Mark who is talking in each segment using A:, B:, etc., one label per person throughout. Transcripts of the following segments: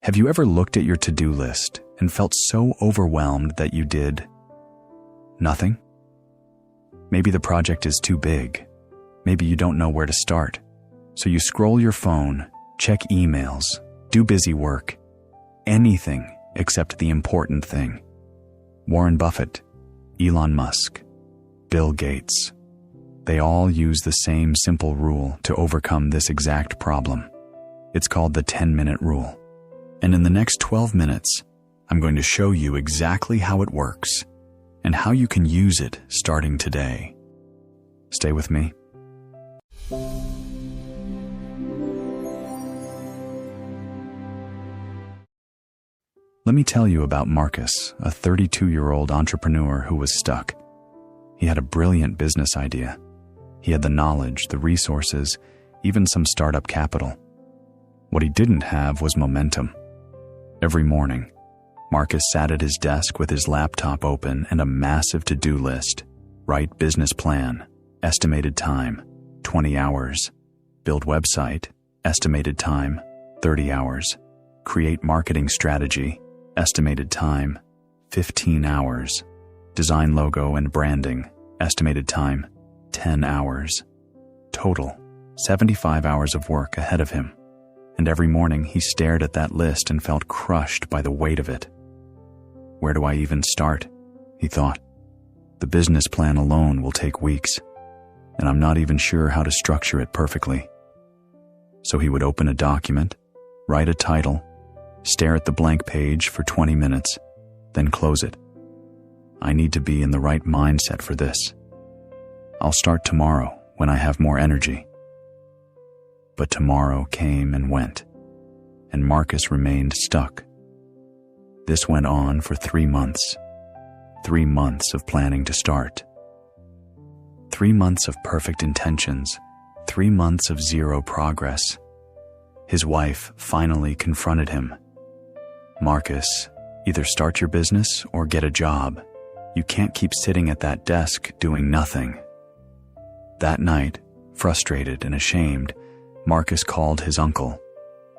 A: Have you ever looked at your to-do list and felt so overwhelmed that you did nothing? Maybe the project is too big. Maybe you don't know where to start. So you scroll your phone, check emails, do busy work, anything except the important thing. Warren Buffett, Elon Musk, Bill Gates, they all use the same simple rule to overcome this exact problem. It's called the 10-minute rule. And in the next 12 minutes, I'm going to show you exactly how it works and how you can use it starting today. Stay with me. Let me tell you about Marcus, a 32-year-old entrepreneur who was stuck. He had a brilliant business idea. He had the knowledge, the resources, even some startup capital. What he didn't have was momentum. Every morning, Marcus sat at his desk with his laptop open and a massive to-do list. Write business plan, estimated time, 20 hours. Build website, estimated time, 30 hours. Create marketing strategy, estimated time, 15 hours. Design logo and branding, estimated time, 10 hours. Total, 75 hours of work ahead of him. And every morning he stared at that list and felt crushed by the weight of it. Where do I even start? He thought. The business plan alone will take weeks, and I'm not even sure how to structure it perfectly. So he would open a document, write a title, stare at the blank page for 20 minutes, then close it. I need to be in the right mindset for this. I'll start tomorrow when I have more energy. But tomorrow came and went, and Marcus remained stuck. This went on for 3 months. 3 months of planning to start. 3 months of perfect intentions. 3 months of zero progress. His wife finally confronted him. Marcus, either start your business or get a job. You can't keep sitting at that desk doing nothing. That night, frustrated and ashamed, Marcus called his uncle,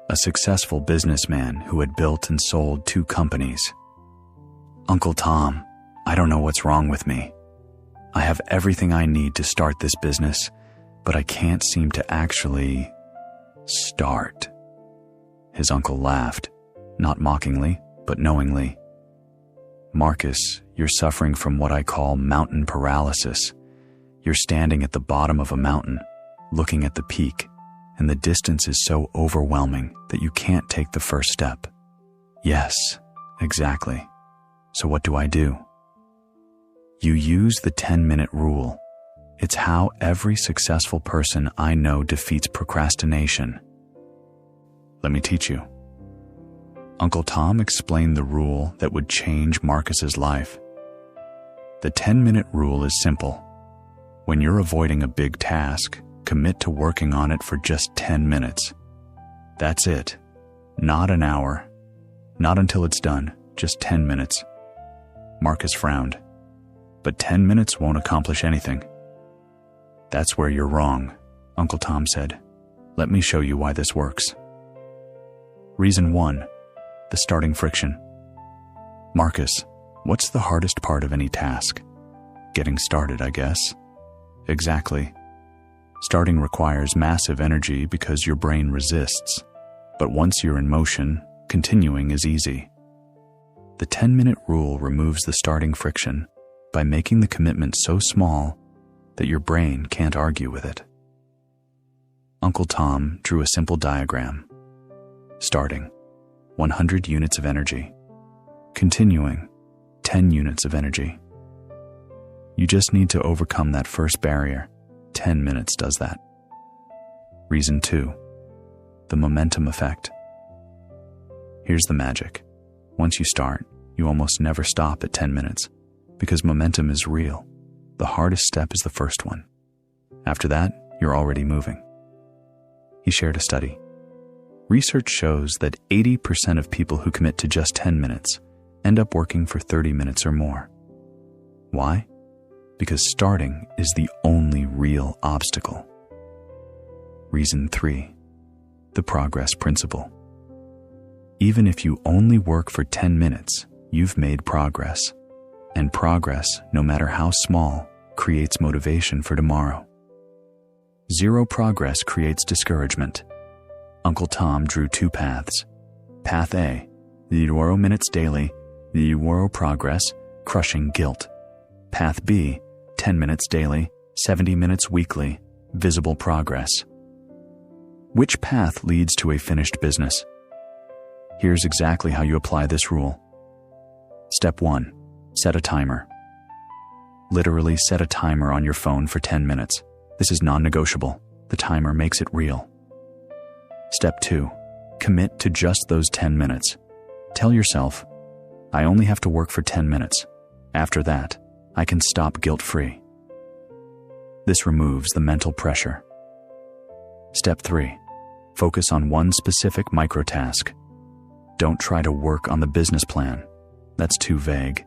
A: a successful businessman who had built and sold 2 companies. Uncle Tom, I don't know what's wrong with me. I have everything I need to start this business, but I can't seem to actually start. His uncle laughed, not mockingly, but knowingly. Marcus, you're suffering from what I call mountain paralysis. You're standing at the bottom of a mountain, looking at the peak, and the distance is so overwhelming that you can't take the first step. Yes, exactly. So what do? You use the 10-minute rule. It's how every successful person I know defeats procrastination. Let me teach you. Uncle Tom explained the rule that would change Marcus's life. The 10-minute rule is simple. When you're avoiding a big task, commit to working on it for just 10 minutes. That's it. Not an hour. Not until it's done. Just 10 minutes. Marcus frowned. But 10 minutes won't accomplish anything. That's where you're wrong, Uncle Tom said. Let me show you why this works. Reason 1. The starting friction. Marcus, what's the hardest part of any task? Getting started, I guess. Exactly. Starting requires massive energy because your brain resists. But once you're in motion, continuing is easy. The 10-minute rule removes the starting friction by making the commitment so small that your brain can't argue with it. Uncle Tom drew a simple diagram. Starting, 100 units of energy. Continuing, 10 units of energy. You just need to overcome that first barrier. 10 minutes does that. Reason 2. The momentum effect. Here's the magic. Once you start, you almost never stop at 10 minutes because momentum is real. The hardest step is the first one. After that, you're already moving. He shared a study. Research shows that 80% of people who commit to just 10 minutes end up working for 30 minutes or more. Why? Because starting is the only real obstacle. Reason 3. The progress principle. Even if you only work for 10 minutes, you've made progress. And progress, no matter how small, creates motivation for tomorrow. Zero progress creates discouragement. Uncle Tom drew two paths. Path A, the 0 minutes daily, the 0 progress, crushing guilt. Path B, 10 minutes daily, 70 minutes weekly, visible progress. Which path leads to a finished business? Here's exactly how you apply this rule. Step 1. Set a timer. Literally set a timer on your phone for 10 minutes. This is non-negotiable. The timer makes it real. Step 2. Commit to just those 10 minutes. Tell yourself, I only have to work for 10 minutes. After that, I can stop guilt-free. This removes the mental pressure. Step 3. Focus on one specific micro-task. Don't try to work on the business plan. That's too vague.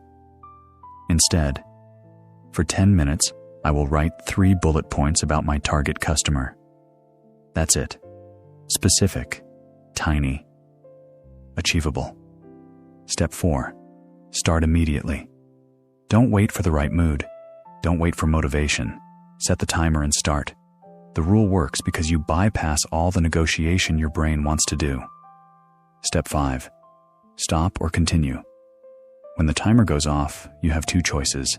A: Instead, for 10 minutes, I will write 3 bullet points about my target customer. That's it. Specific, tiny, achievable. Step 4. Start immediately. Don't wait for the right mood. Don't wait for motivation. Set the timer and start. The rule works because you bypass all the negotiation your brain wants to do. Step 5. Stop or continue. When the timer goes off, you have 2 choices.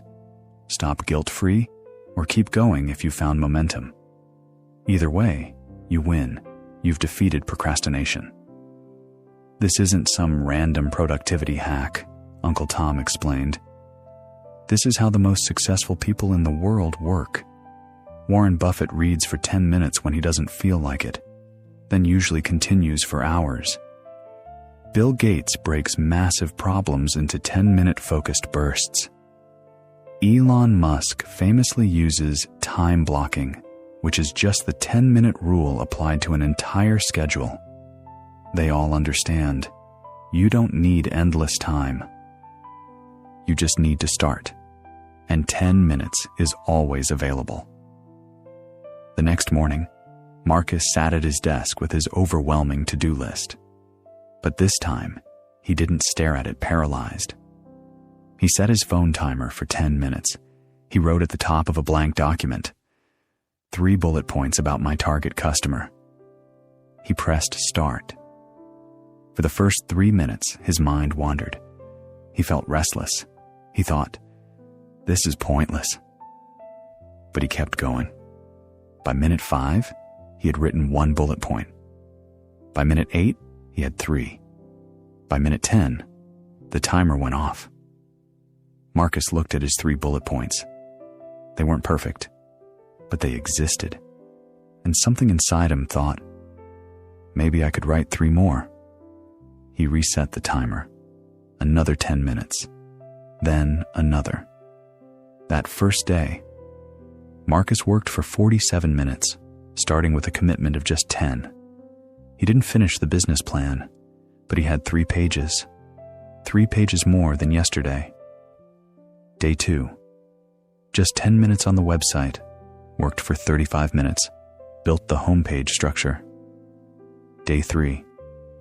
A: Stop guilt-free or keep going if you found momentum. Either way, you win. You've defeated procrastination. This isn't some random productivity hack, Uncle Tom explained. This is how the most successful people in the world work. Warren Buffett reads for 10 minutes when he doesn't feel like it, then usually continues for hours. Bill Gates breaks massive problems into 10-minute focused bursts. Elon Musk famously uses time blocking, which is just the 10-minute rule applied to an entire schedule. They all understand. You don't need endless time. You just need to start. And 10 minutes is always available. The next morning, Marcus sat at his desk with his overwhelming to-do list. But this time, he didn't stare at it paralyzed. He set his phone timer for 10 minutes. He wrote at the top of a blank document, 3 bullet points about my target customer. He pressed start. For the first 3 minutes, his mind wandered. He felt restless. He thought, this is pointless. But he kept going. By minute 5, he had written 1 bullet point. By minute 8, he had 3. By minute 10, the timer went off. Marcus looked at his 3 bullet points. They weren't perfect, but they existed. And something inside him thought, maybe I could write 3 more. He reset the timer. Another 10 minutes. Then another. That first day, Marcus worked for 47 minutes, starting with a commitment of just 10. He didn't finish the business plan, but he had 3 pages. 3 pages more than yesterday. Day 2. Just 10 minutes on the website. Worked for 35 minutes. Built the homepage structure. Day 3.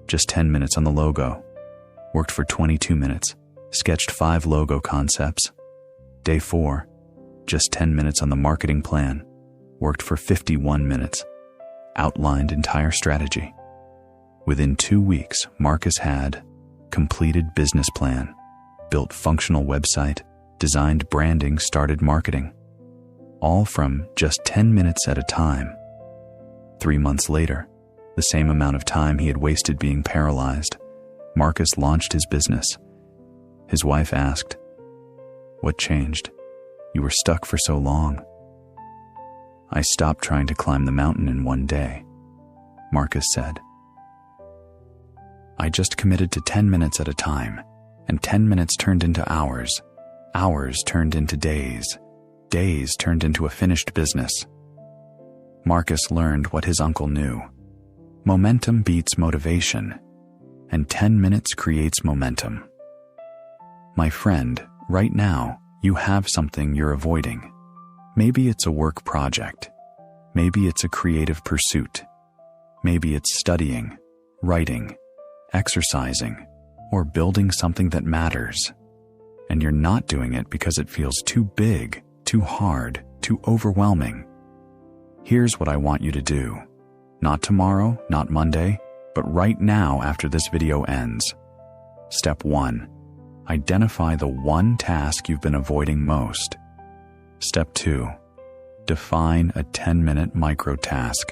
A: Just 10 minutes on the logo. Worked for 22 minutes. Sketched 5 logo concepts. Day 4. Just 10 minutes on the marketing plan. Worked for 51 minutes. Outlined entire strategy. Within 2 weeks, Marcus had completed business plan, built functional website, designed branding, started marketing. All from just 10 minutes at a time. 3 months later, the same amount of time he had wasted being paralyzed, Marcus launched his business. His wife asked, "What changed? You were stuck for so long." "I stopped trying to climb the mountain in one day," Marcus said. "I just committed to 10 minutes at a time, and 10 minutes turned into hours. Hours turned into days. Days turned into a finished business." Marcus learned what his uncle knew. Momentum beats motivation, and 10 minutes creates momentum. My friend, right now, you have something you're avoiding. Maybe it's a work project. Maybe it's a creative pursuit. Maybe it's studying, writing, exercising, or building something that matters. And you're not doing it because it feels too big, too hard, too overwhelming. Here's what I want you to do. Not tomorrow, not Monday, but right now after this video ends. Step 1. Identify the one task you've been avoiding most. Step 2. Define a 10-minute micro task.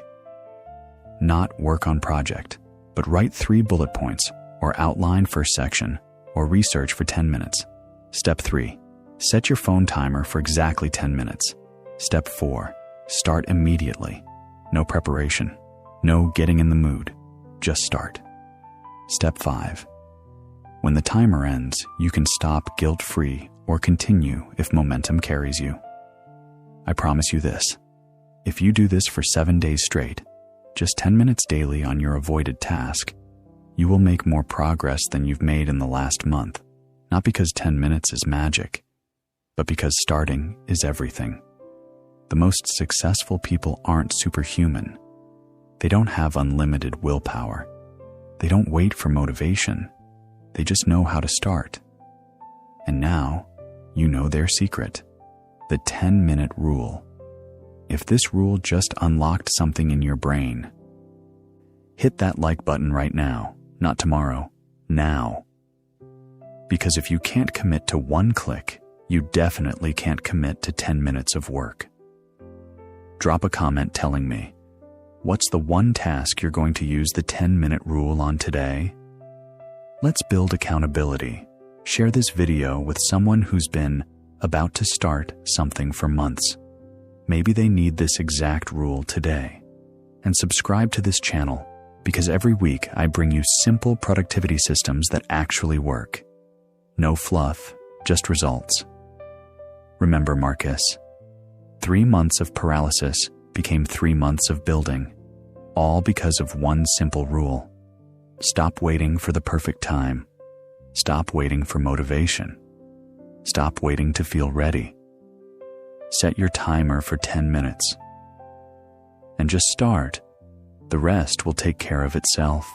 A: Not work on project, but write 3 bullet points, or outline first section, or research for 10 minutes. Step 3. Set your phone timer for exactly 10 minutes. Step 4. Start immediately. No preparation. No getting in the mood. Just start. Step 5. When the timer ends, you can stop guilt-free or continue if momentum carries you. I promise you this. If you do this for 7 days straight, just 10 minutes daily on your avoided task, you will make more progress than you've made in the last month. Not because 10 minutes is magic, but because starting is everything. The most successful people aren't superhuman. They don't have unlimited willpower. They don't wait for motivation. They just know how to start. And now, you know their secret. The 10-minute rule. If this rule just unlocked something in your brain, hit that like button right now, not tomorrow, now. Because if you can't commit to 1 click, you definitely can't commit to 10 minutes of work. Drop a comment telling me, what's the one task you're going to use the 10-minute rule on today? Let's build accountability. Share this video with someone who's been about to start something for months. Maybe they need this exact rule today. And subscribe to this channel, because every week I bring you simple productivity systems that actually work. No fluff, just results. Remember Marcus. 3 months of paralysis became 3 months of building, all because of one simple rule. Stop waiting for the perfect time. Stop waiting for motivation. Stop waiting to feel ready. Set your timer for 10 minutes. And just start. The rest will take care of itself.